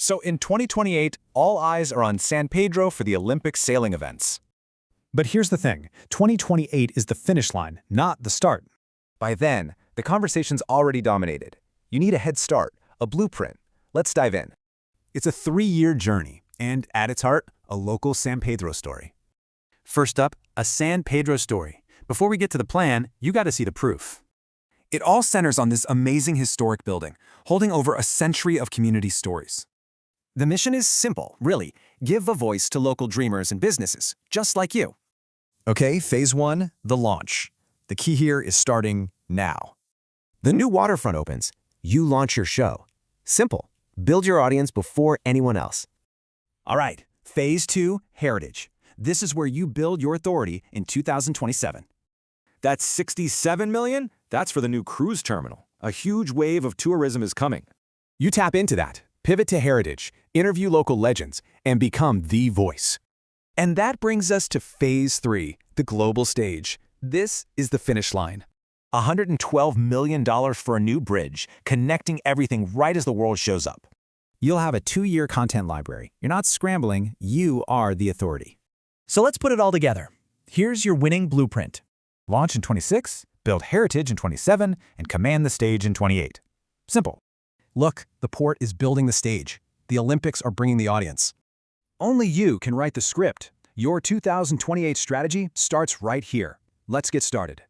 So in 2028, all eyes are on San Pedro for the Olympic sailing events. But here's the thing, 2028 is the finish line, not the start. By then, the conversation's already dominated. You need a head start, a blueprint. Let's dive in. It's a 3-year journey, and at its heart, a local San Pedro story. First up, a San Pedro story. Before we get to the plan, you got to see the proof. It all centers on this amazing historic building, holding over a century of community stories. The mission is simple, really. Give a voice to local dreamers and businesses, just like you. Okay, phase 1, the launch. The key here is starting now. The new waterfront opens. You launch your show. Simple. Build your audience before anyone else. All right, phase 2, heritage. This is where you build your authority in 2027. That's $67 million? That's for the new cruise terminal. A huge wave of tourism is coming. You tap into that, pivot to heritage, interview local legends, and become the voice. And that brings us to phase 3, the global stage. This is the finish line. $112 million for a new bridge, connecting everything right as the world shows up. You'll have a 2-year content library. You're not scrambling, you are the authority. So let's put it all together. Here's your winning blueprint. Launch in 26, build heritage in 27, and command the stage in 28. Simple. Look, the port is building the stage. The Olympics are bringing the audience. Only you can write the script. Your 2028 strategy starts right here. Let's get started.